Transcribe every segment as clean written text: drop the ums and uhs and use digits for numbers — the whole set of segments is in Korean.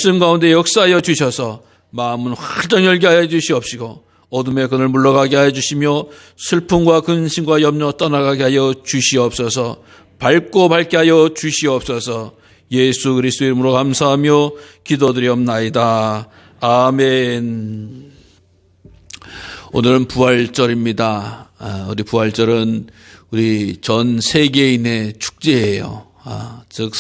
말씀 가운데 역사하여 주셔서 마음은 활짝 열게 하여 주시옵시고 어둠의 그늘 물러가게 하여 주시며 슬픔과 근심과 염려 떠나가게 하여 주시옵소서. 밝고 밝게 하여 주시옵소서. 예수 그리스도 이름으로 감사하며 기도드리옵나이다. 아멘. 오늘은 부활절입니다. 우리 부활절은 우리 전 세계인의 축제예요. 즉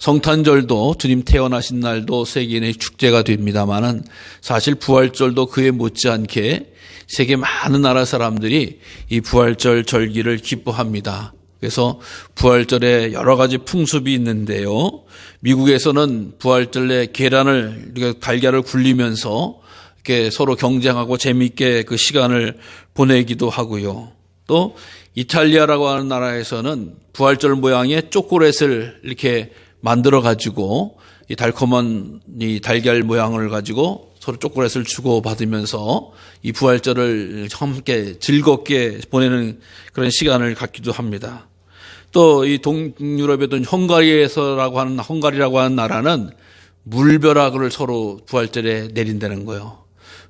성탄절도 주님 태어나신 날도 세계인의 축제가 됩니다만은 사실 부활절도 그에 못지않게 세계 많은 나라 사람들이 이 부활절 절기를 기뻐합니다. 그래서 부활절에 여러 가지 풍습이 있는데요. 미국에서는 부활절에 달걀을 굴리면서 이렇게 서로 경쟁하고 재미있게 그 시간을 보내기도 하고요. 또 이탈리아라고 하는 나라에서는 부활절 모양의 초콜릿을 이렇게 만들어 가지고 이 달콤한 이 달걀 모양을 가지고 서로 초콜릿을 주고 받으면서 이 부활절을 함께 즐겁게 보내는 그런 시간을 갖기도 합니다. 또 이 동유럽에도 헝가리라고 하는 나라는 물벼락을 서로 부활절에 내린다는 거예요.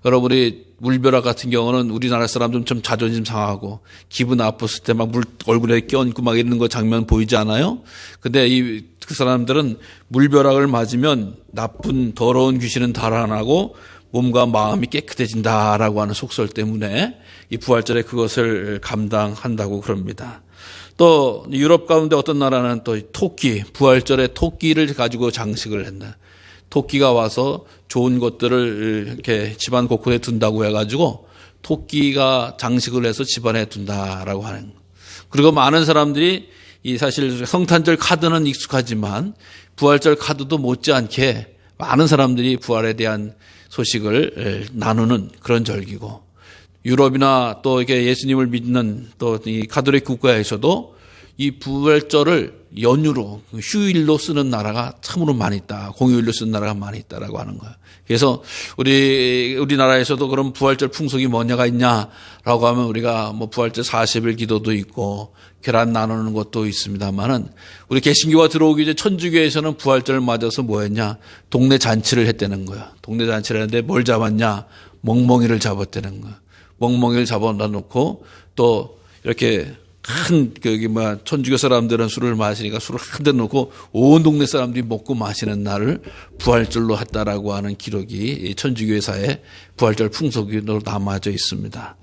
여러분이 물벼락 같은 경우는 우리나라 사람들은 좀 자존심 상하고 기분 나빴을 때 막 물 얼굴에 껴안고 막 이러는 거 장면 보이지 않아요? 근데 그 사람들은 물벼락을 맞으면 나쁜 더러운 귀신은 달아나고 몸과 마음이 깨끗해진다라고 하는 속설 때문에 이 부활절에 그것을 감당한다고 그럽니다. 또 유럽 가운데 어떤 나라는 또 토끼, 부활절에 토끼를 가지고 장식을 한다. 토끼가 와서 좋은 것들을 이렇게 집안 곳곳에 둔다고 해가지고 토끼가 장식을 해서 집안에 둔다라고 하는 거. 그리고 많은 사람들이 이 사실 성탄절 카드는 익숙하지만 부활절 카드도 못지않게 많은 사람들이 부활에 대한 소식을 나누는 그런 절기고, 유럽이나 또 이렇게 예수님을 믿는 또 이 가톨릭 국가에서도 이 부활절을 연휴로 휴일로 쓰는 나라가 참으로 많이 있다. 공휴일로 쓰는 나라가 많이 있다라고 하는 거예요. 그래서 우리나라에서도 그런 부활절 풍속이 뭐냐가 있냐라고 하면 우리가 뭐 부활절 40일 기도도 있고 계란 나누는 것도 있습니다만은 우리 개신교가 들어오기 전에 천주교에서는 부활절을 맞아서 뭐 했냐? 동네 잔치를 했다는 거예요. 동네 잔치를 했는데 뭘 잡았냐? 멍멍이를 잡았다는 거예요. 멍멍이를 잡아놔 놓고 또 이렇게 천주교 사람들은 술을 마시니까 술을 한 대 놓고 온 동네 사람들이 먹고 마시는 날을 부활절로 했다라고 하는 기록이 천주교사의 부활절 풍속으로 남아져 있습니다.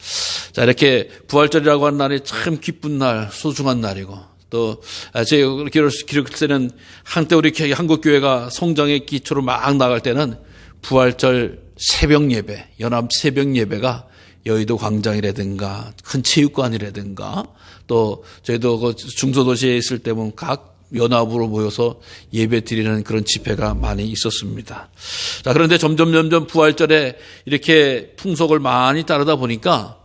자, 이렇게 부활절이라고 하는 날이 참 기쁜 날, 소중한 날이고, 또 제가 기록할 때는 한때 우리 한국교회가 성장의 기초로 막 나갈 때는 부활절 새벽 예배, 연합 새벽 예배가 여의도 광장이라든가 큰 체육관이라든가 또 저희도 그 중소도시에 있을 때 보면 각 연합으로 모여서 예배 드리는 그런 집회가 많이 있었습니다. 자, 그런데 점점 부활절에 이렇게 풍속을 많이 따르다 보니까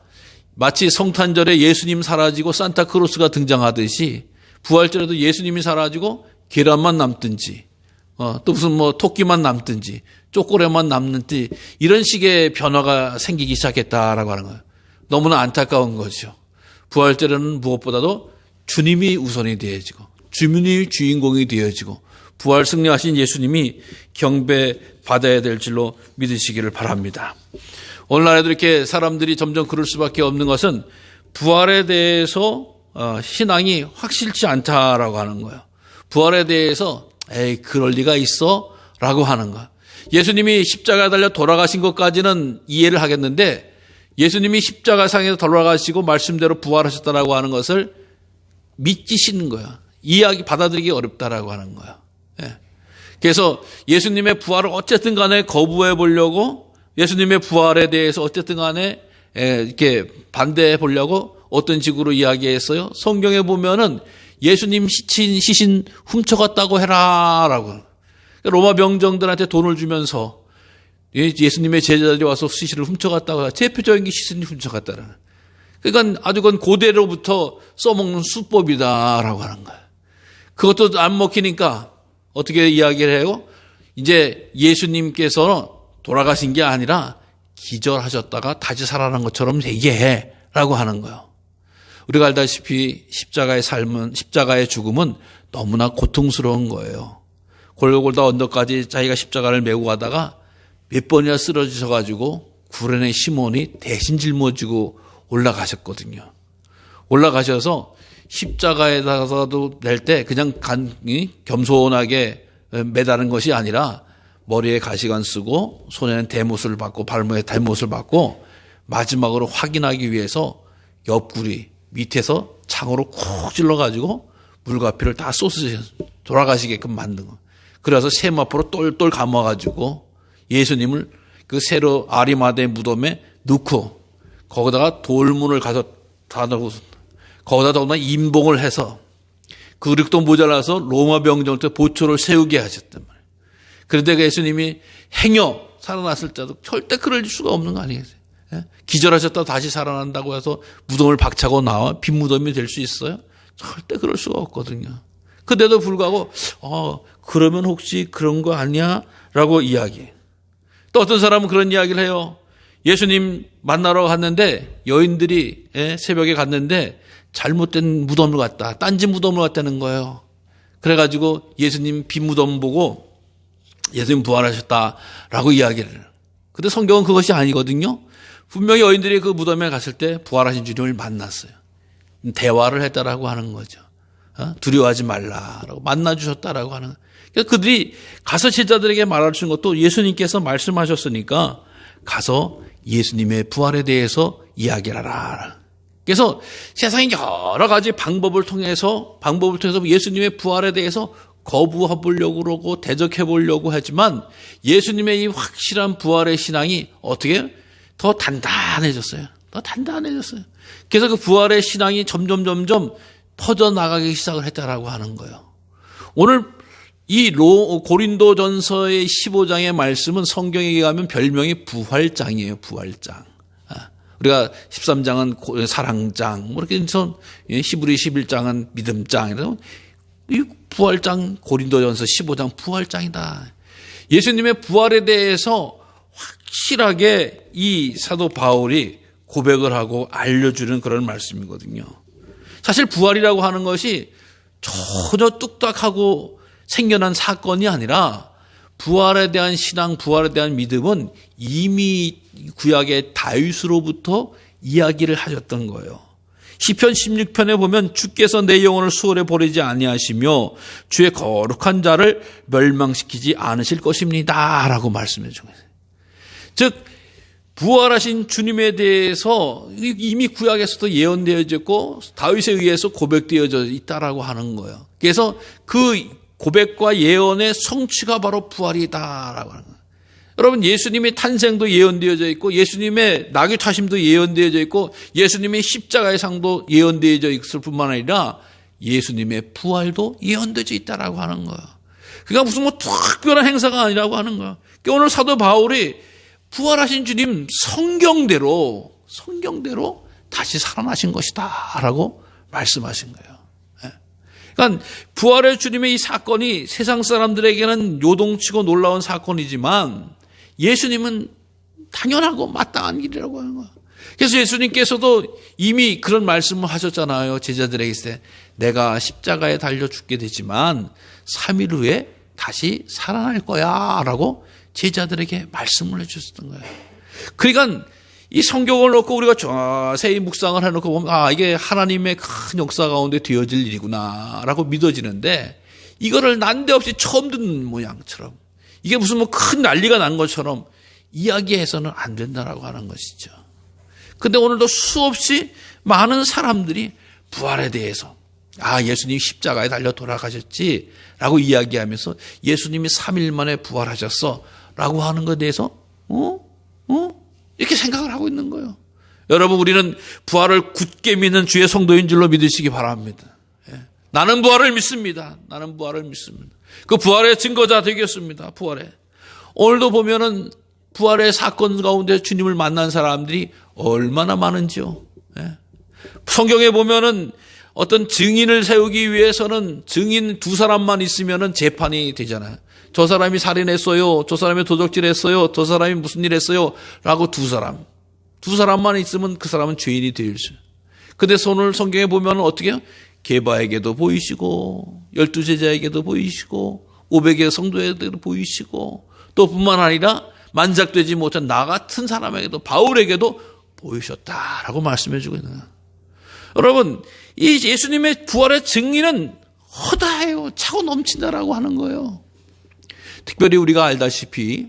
마치 성탄절에 예수님 사라지고 산타크로스가 등장하듯이 부활절에도 예수님이 사라지고 계란만 남든지 또 무슨 뭐 토끼만 남든지 초콜릿만 남는지 이런 식의 변화가 생기기 시작했다라고 하는 거예요. 너무나 안타까운 거죠. 부활절에는 무엇보다도 주님이 우선이 되어지고 주님이 주인공이 되어지고 부활 승리하신 예수님이 경배받아야 될 줄로 믿으시기를 바랍니다. 오늘날에도 이렇게 사람들이 점점 그럴 수밖에 없는 것은 부활에 대해서 신앙이 확실치 않다라고 하는 거예요. 부활에 대해서 그럴 리가 있어? 라고 하는 거예요. 예수님이 십자가에 달려 돌아가신 것까지는 이해를 하겠는데 예수님이 십자가상에서 돌아가시고 말씀대로 부활하셨다라고 하는 것을 믿기 싫은 거야. 이해하기 받아들이기 어렵다라고 하는 거야. 그래서 예수님의 부활을 어쨌든 간에 거부해 보려고 예수님의 부활에 대해서 어쨌든 간에 이렇게 반대해 보려고 어떤 식으로 이야기했어요? 성경에 보면은 예수님 시신 훔쳐갔다고 해라라고. 로마 병정들한테 돈을 주면서 예수님의 제자들이 와서 시신을 훔쳐갔다고. 대표적인 게 시신을 훔쳐갔다는. 그러니까 아주 그건 고대로부터 써먹는 수법이다라고 하는 거예요. 그것도 안 먹히니까 어떻게 이야기를 해요? 이제 예수님께서 돌아가신 게 아니라 기절하셨다가 다시 살아난 것처럼 얘기해라고 하는 거예요. 우리가 알다시피 십자가의 죽음은 너무나 고통스러운 거예요. 골고다 언덕까지 자기가 십자가를 메고 가다가 몇 번이나 쓰러지셔가지고 구레네 시몬이 대신 짊어지고 올라가셨거든요. 올라가셔서 십자가에다가도 낼 때 그냥 겸손하게 매다는 것이 아니라 머리에 가시관 쓰고 손에는 대못을 받고 발목에 대못을 받고 마지막으로 확인하기 위해서 옆구리 밑에서 창으로 콕 찔러가지고 물과피를 다 쏟으셔 돌아가시게끔 만든 거. 그래서 세마포로 똘똘 감아가지고 예수님을 그 세로 아리마대 무덤에 넣고 거기다가 돌문을 가서 다 넣고 거기다 더구나 임봉을 해서 그릇도 모자라서 로마 병정 때 보초를 세우게 하셨단 말이에요. 그런데 예수님이 행여 살아났을 때도 절대 그럴 수가 없는 거 아니겠어요? 기절하셨다 다시 살아난다고 해서 무덤을 박차고 나와 빈 무덤이 될 수 있어요? 절대 그럴 수가 없거든요. 그런데도 불구하고 그러면 혹시 그런 거 아니야? 라고 이야기. 또 어떤 사람은 그런 이야기를 해요. 예수님 만나러 갔는데 여인들이 새벽에 갔는데 잘못된 무덤을 갔다. 딴지 무덤을 갔다는 거예요. 그래가지고 예수님 빈 무덤 보고 예수님 부활하셨다라고 이야기를 해요. 근데 성경은 그것이 아니거든요. 분명히 여인들이 그 무덤에 갔을 때 부활하신 주님을 만났어요. 대화를 했다라고 하는 거죠. 두려워하지 말라라고 만나주셨다라고 하는 거예요. 그러니까 그들이 가서 제자들에게 말하신 것도 예수님께서 말씀하셨으니까 가서 예수님의 부활에 대해서 이야기를 하라. 그래서 세상에 여러 가지 방법을 통해서 예수님의 부활에 대해서 거부해 보려고 그러고 대적해 보려고 하지만 예수님의 이 확실한 부활의 신앙이 어떻게 더 단단해졌어요. 더 단단해졌어요. 그래서 그 부활의 신앙이 점점 퍼져나가기 시작을 했다라고 하는 거예요. 오늘 이 고린도전서의 15장의 말씀은 성경에 의하면 별명이 부활장이에요. 부활장. 우리가 13장은 사랑장, 이렇게 해서 히브리 11장은 믿음장. 이 부활장, 고린도전서 15장 부활장이다. 예수님의 부활에 대해서 확실하게 이 사도 바울이 고백을 하고 알려주는 그런 말씀이거든요. 사실 부활이라고 하는 것이 전혀 뚝딱하고 생겨난 사건이 아니라 부활에 대한 신앙, 부활에 대한 믿음은 이미 구약의 다윗으로부터 이야기를 하셨던 거예요. 시편 16편에 보면 주께서 내 영혼을 수월에 버리지 아니하시며 주의 거룩한 자를 멸망시키지 않으실 것입니다. 라고 말씀해 주고 있어요. 즉 부활하신 주님에 대해서 이미 구약에서도 예언되어져 있고 다윗에 의해서 고백되어져 있다라고 하는 거예요. 그래서 그 고백과 예언의 성취가 바로 부활이다라고 하는 거예요. 여러분 예수님의 탄생도 예언되어져 있고 예수님의 나귀 타심도 예언되어져 있고 예수님의 십자가의 상도 예언되어져 있을 뿐만 아니라 예수님의 부활도 예언되어져 있다라고 하는 거예요. 그러니까 무슨 특별한 행사가 아니라고 하는 거예요. 그러니까 오늘 사도 바울이 부활하신 주님 성경대로 다시 살아나신 것이다 라고 말씀하신 거예요. 그러니까 부활의 주님의 이 사건이 세상 사람들에게는 요동치고 놀라운 사건이지만 예수님은 당연하고 마땅한 일이라고 하는 거예요. 그래서 예수님께서도 이미 그런 말씀을 하셨잖아요. 제자들에게 있을 때 내가 십자가에 달려 죽게 되지만 3일 후에 다시 살아날 거야 라고 제자들에게 말씀을 해주셨던 거예요. 그러니까 이 성경을 놓고 우리가 자세히 묵상을 해놓고 보면 이게 하나님의 큰 역사 가운데 되어질 일이구나 라고 믿어지는데 이거를 난데없이 처음 듣는 모양처럼 이게 무슨 큰 난리가 난 것처럼 이야기해서는 안 된다라고 하는 것이죠. 근데 오늘도 수없이 많은 사람들이 부활에 대해서 예수님이 십자가에 달려 돌아가셨지 라고 이야기하면서 예수님이 3일 만에 부활하셨어 라고 하는 것에 대해서 이렇게 생각을 하고 있는 거예요. 여러분 우리는 부활을 굳게 믿는 주의 성도인 줄로 믿으시기 바랍니다. 나는 부활을 믿습니다. 나는 부활을 믿습니다. 그 부활의 증거자 되겠습니다. 부활에 오늘도 보면은 부활의 사건 가운데 주님을 만난 사람들이 얼마나 많은지요. 성경에 보면은 어떤 증인을 세우기 위해서는 증인 2사람만 있으면은 재판이 되잖아요. 저 사람이 살인했어요. 저 사람이 도적질했어요. 저 사람이 무슨 일 했어요. 라고 2사람만 있으면 그 사람은 죄인이 되죠. 근데 오늘 성경에 보면 어떻게 해요? 게바에게도 보이시고 12제자에게도 보이시고 500의 성도에게 보이시고 또 뿐만 아니라 만삭되지 못한 나 같은 사람에게도 바울에게도 보이셨다라고 말씀해 주고 있는 거예요. 여러분, 이 예수님의 부활의 증인은 허다해요. 차고 넘친다라고 하는 거예요. 특별히 우리가 알다시피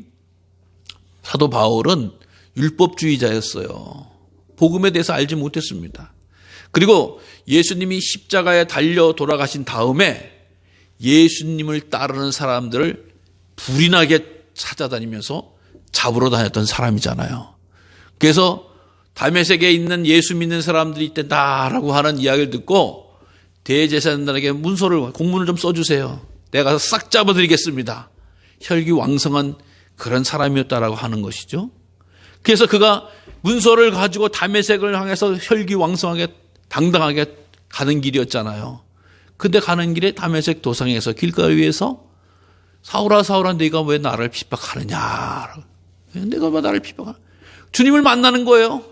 사도 바울은 율법주의자였어요. 복음에 대해서 알지 못했습니다. 그리고 예수님이 십자가에 달려 돌아가신 다음에 예수님을 따르는 사람들을 불이 나게 찾아다니면서 잡으러 다녔던 사람이잖아요. 그래서 다메섹에 있는 예수 믿는 사람들이 있다라고 하는 이야기를 듣고 대제사장들에게 공문을 좀 써주세요. 내가 가서 싹 잡아드리겠습니다. 혈기왕성한 그런 사람이었다라고 하는 것이죠. 그래서 그가 문서를 가지고 다메섹을 향해서 혈기왕성하게 당당하게 가는 길이었잖아요. 근데 가는 길에 다메섹 도상에서 길가위에서 사울아 사울아 내가 왜 나를 핍박하느냐. 내가 왜 나를 핍박하느냐. 주님을 만나는 거예요.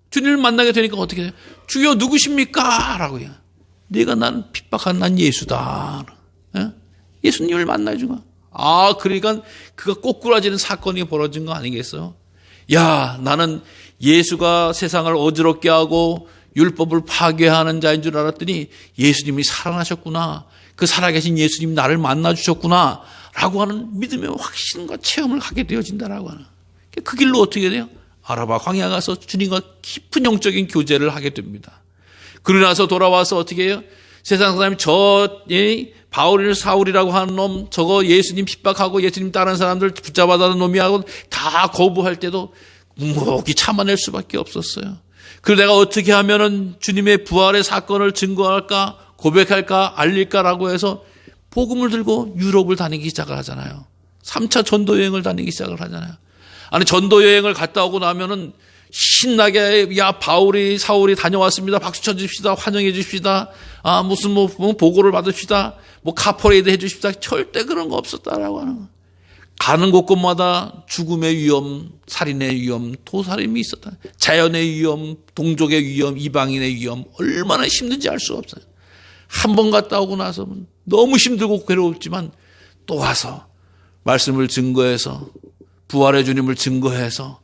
주님을 만나게 되니까 어떻게 해요? 주여 누구십니까? 라고요. 네가 나는 핍박한 난 예수다. 예수님을 만나준 거야. 그러니까 그가 꼬꾸라지는 사건이 벌어진 거 아니겠어요? 야, 나는 예수가 세상을 어지럽게 하고 율법을 파괴하는 자인 줄 알았더니 예수님이 살아나셨구나. 그 살아계신 예수님이 나를 만나주셨구나. 라고 하는 믿음의 확신과 체험을 하게 되어진다라고 하는. 그 길로 어떻게 돼요? 아라바 광야 가서 주님과 깊은 영적인 교제를 하게 됩니다. 그러고 나서 돌아와서 어떻게 해요? 세상 사람이 바울이나 사울이라고 하는 놈, 저거 예수님 핍박하고 예수님 따르는 사람들 붙잡아다는 놈이하고 다 거부할 때도 묵묵히 참아낼 수밖에 없었어요. 그리고 내가 어떻게 하면은 주님의 부활의 사건을 증거할까, 고백할까, 알릴까라고 해서 복음을 들고 유럽을 다니기 시작을 하잖아요. 3차 전도 여행을 다니기 시작을 하잖아요. 아니, 전도 여행을 갔다 오고 나면은 신나게, 야, 바울이, 사울이 다녀왔습니다. 박수 쳐주십시다. 환영해 주십시다. 무슨 보고를 받읍시다. 카퍼레이드 해 주십시다. 절대 그런 거 없었다라고 하는 거예요. 가는 곳곳마다 죽음의 위험, 살인의 위험, 도살임이 있었다. 자연의 위험, 동족의 위험, 이방인의 위험, 얼마나 힘든지 알 수가 없어요. 한 번 갔다 오고 나서 너무 힘들고 괴로웠지만 또 와서 말씀을 증거해서 부활의 주님을 증거해서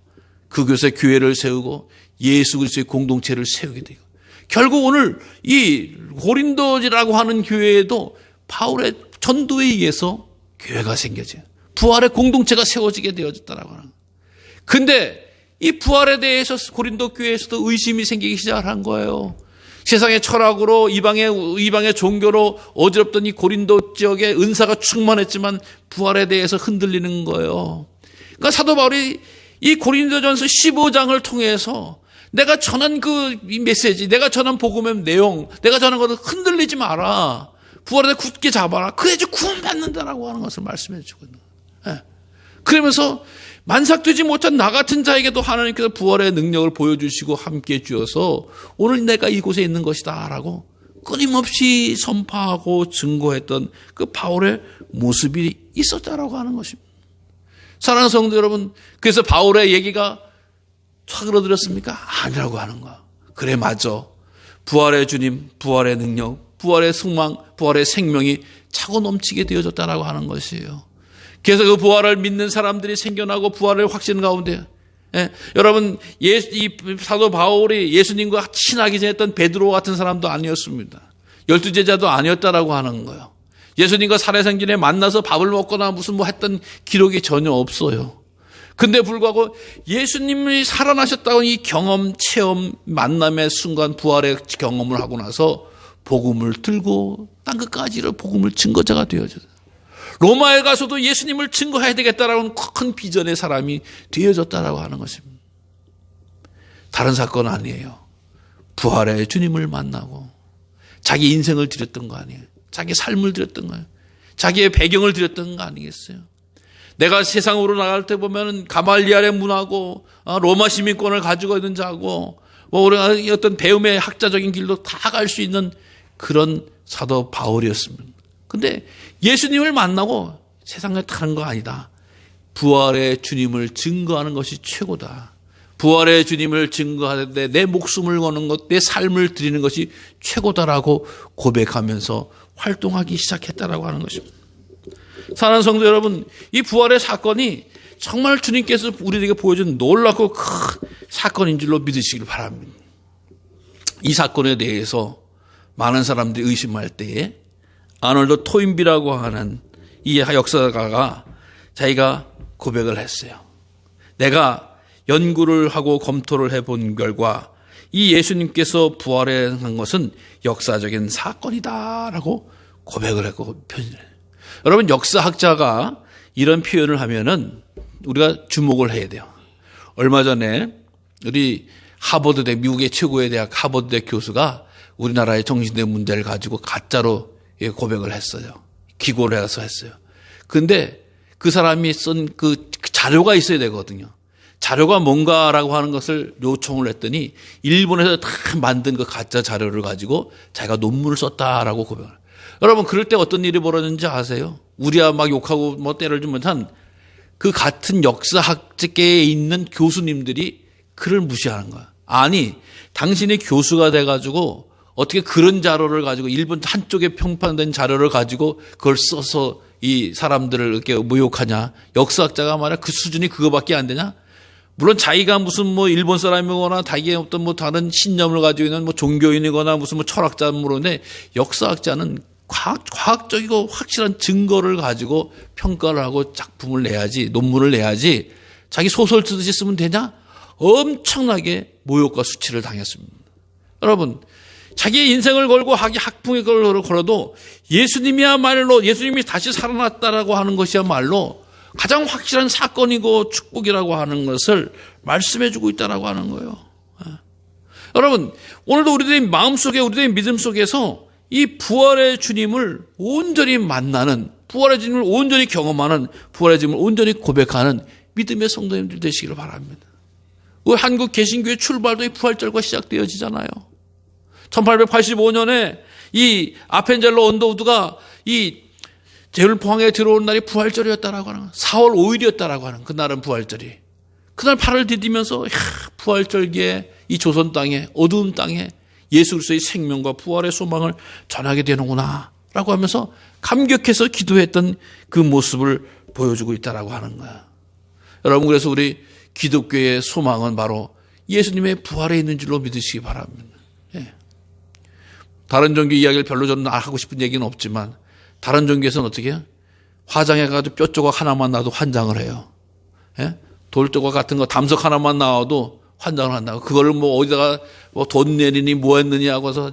그곳에 교회를 세우고 예수 그리스도의 공동체를 세우게 되고 결국 오늘 이 고린도라고 하는 교회에도 바울의 전도에 의해서 교회가 생겨져요. 부활의 공동체가 세워지게 되어졌다라고 하는 거예요. 근데 이 부활에 대해서 고린도 교회에서도 의심이 생기기 시작한 거예요. 세상의 철학으로 이방의 종교로 어지럽던 이 고린도 지역에 은사가 충만했지만 부활에 대해서 흔들리는 거예요. 그러니까 사도 바울이 이 고린도전서 15장을 통해서 내가 전한 그 메시지, 내가 전한 복음의 내용, 내가 전한 것을 흔들리지 마라. 부활에 굳게 잡아라. 그래야지 구원받는다라고 하는 것을 말씀해 주고 있는 거예요. 그러면서 만삭되지 못한 나 같은 자에게도 하나님께서 부활의 능력을 보여주시고 함께해 주셔서 오늘 내가 이곳에 있는 것이다 라고 끊임없이 선포하고 증거했던 그 바울의 모습이 있었다라고 하는 것입니다. 사랑하는 성도 여러분, 그래서 바울의 얘기가 사그러들었습니까? 아니라고 하는 거야. 그래, 맞아. 부활의 주님, 부활의 능력, 부활의 승망, 부활의 생명이 차고 넘치게 되어졌다라고 하는 것이에요. 그래서 그 부활을 믿는 사람들이 생겨나고 부활의 확신 가운데, 여러분, 이 사도 바울이 예수님과 친하게 지냈던 베드로 같은 사람도 아니었습니다. 12제자도 아니었다라고 하는 거예요. 예수님과 살해생전에 만나서 밥을 먹거나 무슨 했던 기록이 전혀 없어요. 근데 불구하고 예수님이 살아나셨다고 이 경험, 체험, 만남의 순간 부활의 경험을 하고 나서 복음을 들고 땅 끝까지로 복음을 증거자가 되어져요. 로마에 가서도 예수님을 증거해야 되겠다라는 큰 비전의 사람이 되어졌다라고 하는 것입니다. 다른 사건은 아니에요. 부활의 주님을 만나고 자기 인생을 드렸던 거 아니에요. 자기 삶을 드렸던 거예요. 자기의 배경을 드렸던 거 아니겠어요? 내가 세상으로 나갈 때 보면 가말리알의 문화고 로마 시민권을 가지고 있는 자고 우리가 어떤 배움의 학자적인 길도 다 갈 수 있는 그런 사도 바울이었습니다. 근데 예수님을 만나고 세상에 타는 거 아니다. 부활의 주님을 증거하는 것이 최고다. 부활의 주님을 증거하는데 내 목숨을 거는 것, 내 삶을 드리는 것이 최고다라고 고백하면서 활동하기 시작했다라고 하는 것입니다. 사랑하는 성도 여러분, 이 부활의 사건이 정말 주님께서 우리에게 보여준 놀랍고 큰 사건인 줄로 믿으시길 바랍니다. 이 사건에 대해서 많은 사람들이 의심할 때에 아놀드 토인비라고 하는 이 역사가가 자기가 고백을 했어요. 내가 연구를 하고 검토를 해본 결과 이 예수님께서 부활한 것은 역사적인 사건이다라고 고백을 했고 표현을 해요. 여러분, 역사학자가 이런 표현을 하면은 우리가 주목을 해야 돼요. 얼마 전에 우리 하버드대, 미국의 최고의 대학 하버드대 교수가 우리나라의 정신대 문제를 가지고 가짜로 고백을 했어요. 기고를 해서 했어요. 근데 그 사람이 쓴 그 자료가 있어야 되거든요. 자료가 뭔가라고 하는 것을 요청을 했더니 일본에서 다 만든 그 가짜 자료를 가지고 자기가 논문을 썼다라고 고백을 해요. 여러분, 그럴 때 어떤 일이 벌어졌는지 아세요? 우리야 막 욕하고 뭐 때를 주면서 그 같은 역사학계에 있는 교수님들이 그를 무시하는 거야. 아니, 당신이 교수가 돼가지고 어떻게 그런 자료를 가지고 일본 한쪽에 평판된 자료를 가지고 그걸 써서 이 사람들을 이렇게 모욕하냐? 역사학자가 말이야 그 수준이 그거밖에 안 되냐? 물론 자기가 무슨 뭐 일본 사람이거나 자기의 어떤 뭐 다른 신념을 가지고 있는 뭐 종교인이거나 무슨 뭐 철학자는 모르는데 역사학자는 과학적이고 확실한 증거를 가지고 평가를 하고 작품을 내야지, 논문을 내야지 자기 소설 쓰듯이 쓰면 되냐? 엄청나게 모욕과 수치를 당했습니다. 여러분, 자기의 인생을 걸고 학풍의 걸 걸어도 예수님이야말로 예수님이 다시 살아났다라고 하는 것이야말로 가장 확실한 사건이고 축복이라고 하는 것을 말씀해주고 있다라고 하는 거예요. 여러분, 오늘도 우리들의 마음속에 우리들의 믿음 속에서 이 부활의 주님을 온전히 만나는, 부활의 주님을 온전히 경험하는, 부활의 주님을 온전히 고백하는 믿음의 성도님들 되시기를 바랍니다. 우리 한국 개신교의 출발도 이 부활절과 시작되어지잖아요. 1885년에 이 아펜젤로 언더우드가 이 제율포항에 들어온 날이 부활절이었다라고 하는, 4월 5일이었다라고 하는, 그날은 부활절이. 그날 팔을 디디면서 부활절기에 이 조선 땅에, 어두운 땅에 예수 그리스도의 생명과 부활의 소망을 전하게 되는구나 라고 하면서 감격해서 기도했던 그 모습을 보여주고 있다라고 하는 거야. 여러분, 그래서 우리 기독교의 소망은 바로 예수님의 부활에 있는 줄로 믿으시기 바랍니다. 예. 다른 종교 이야기를 별로 저는 하고 싶은 얘기는 없지만 다른 종교에서는 어떻게 해요? 화장해가지고 뼈 조각 하나만 나도 환장을 해요. 예? 돌 조각 같은 거 담석 하나만 나와도 환장을 한다고. 그거를 뭐 어디다가 뭐 돈 내리니 뭐 했느냐 하고서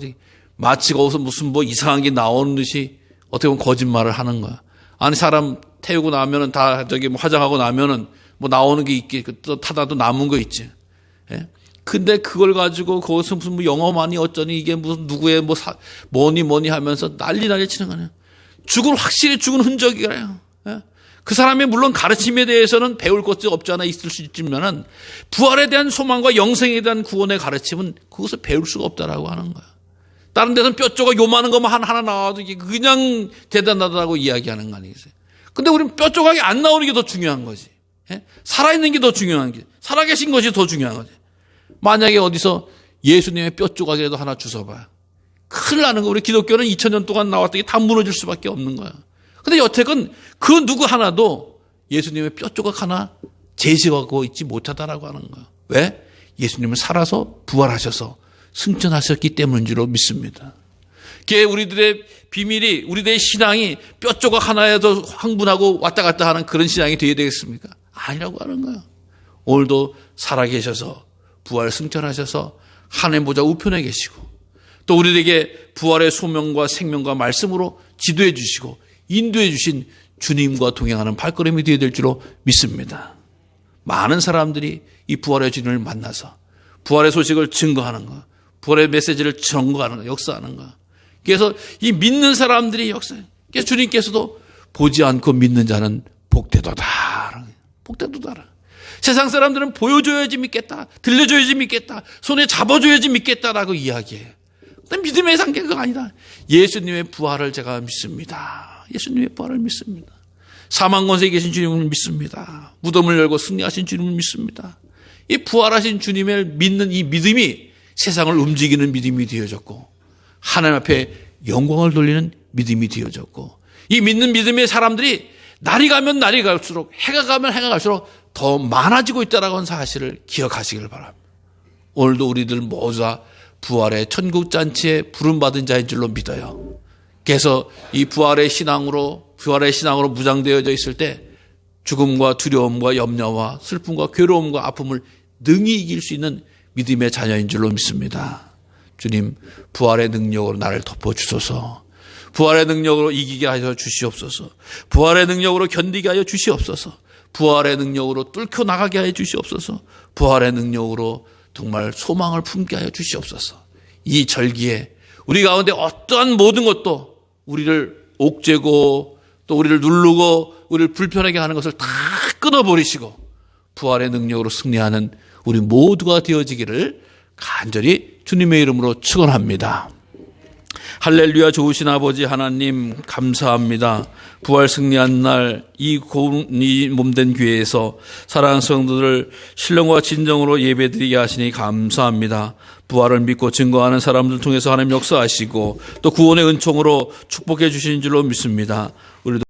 마치 거기서 무슨 뭐 이상한 게 나오는 듯이 어떻게 보면 거짓말을 하는 거야. 아니, 사람 태우고 나면은 다 저기 뭐 화장하고 나면은 뭐 나오는 게 있기, 또 타다도 남은 거 있지. 예? 근데 그걸 가지고 거기서 무슨 뭐 영어만이 어쩌니 이게 무슨 누구의 뭐 뭐니 하면서 난리 치는 거네요. 확실히 죽은 흔적이에요. 예? 그 사람의 물론 가르침에 대해서는 배울 것이 없지 않아 있을 수 있지만은 부활에 대한 소망과 영생에 대한 구원의 가르침은 그것을 배울 수가 없다라고 하는 거야. 다른 데서는 뼈 조각 요만한 것만 하나 나와도 이게 그냥 대단하다고 이야기하는 거 아니겠어요? 근데 우리는 뼈 조각이 안 나오는 게 더 중요한 거지. 예? 살아있는 게 더 중요한 게, 살아계신 것이 더 중요한 거지. 만약에 어디서 예수님의 뼈 조각이라도 하나 주워봐요. 큰일 나는 거. 우리 기독교는 2000년 동안 나왔던 게 다 무너질 수밖에 없는 거야. 근데 여태껏 그 누구 하나도 예수님의 뼈 조각 하나 제시하고 있지 못하다라고 하는 거야. 왜? 예수님은 살아서 부활하셔서 승천하셨기 때문인 줄로 믿습니다. 그게 우리들의 비밀이, 우리들의 신앙이 뼈 조각 하나에도 황분하고 왔다 갔다 하는 그런 신앙이 되어야 되겠습니까? 아니라고 하는 거야. 오늘도 살아계셔서 부활 승천하셔서 하나님 보좌 우편에 계시고 또 우리에게 부활의 소명과 생명과 말씀으로 지도해 주시고 인도해 주신 주님과 동행하는 발걸음이 되어야 될 줄로 믿습니다. 많은 사람들이 이 부활의 주님을 만나서 부활의 소식을 증거하는 거, 부활의 메시지를 증거하는 거, 역사하는 거. 그래서 이 믿는 사람들이 역사해요. 그래서 주님께서도 보지 않고 믿는 자는 복되도다. 복되도다. 세상 사람들은 보여줘야지 믿겠다. 들려줘야지 믿겠다. 손에 잡아줘야지 믿겠다라고 이야기해요. 근데 믿음의 상태가 그거 아니다. 예수님의 부활을 제가 믿습니다. 예수님의 부활을 믿습니다. 사망 권세에 계신 주님을 믿습니다. 무덤을 열고 승리하신 주님을 믿습니다. 이 부활하신 주님을 믿는 이 믿음이 세상을 움직이는 믿음이 되어졌고 하나님 앞에 영광을 돌리는 믿음이 되어졌고 이 믿는 믿음의 사람들이 날이 가면 날이 갈수록, 해가 가면 해가 갈수록 더 많아지고 있다는 하는 사실을 기억하시길 바랍니다. 오늘도 우리들 모두 다 부활의 천국잔치에 부름받은 자인 줄로 믿어요. 그래서 이 부활의 신앙으로 무장되어져 있을 때 죽음과 두려움과 염려와 슬픔과 괴로움과 아픔을 능히 이길 수 있는 믿음의 자녀인 줄로 믿습니다. 주님, 부활의 능력으로 나를 덮어주소서. 부활의 능력으로 이기게 하여 주시옵소서. 부활의 능력으로 견디게 하여 주시옵소서. 부활의 능력으로 뚫고 나가게 하여 주시옵소서. 부활의 능력으로 정말 소망을 품게 하여 주시옵소서. 이 절기에 우리 가운데 어떠한 모든 것도 우리를 옥죄고 또 우리를 누르고 우리를 불편하게 하는 것을 다 끊어버리시고 부활의 능력으로 승리하는 우리 모두가 되어지기를 간절히 주님의 이름으로 축원합니다. 할렐루야. 좋으신 아버지 하나님 감사합니다. 부활 승리한 날 이 몸된 교회에서 사랑하는 성도들을 신령과 진정으로 예배드리게 하시니 감사합니다. 부활을 믿고 증거하는 사람들 통해서 하나님 역사하시고 또 구원의 은총으로 축복해 주신 줄로 믿습니다. 우리도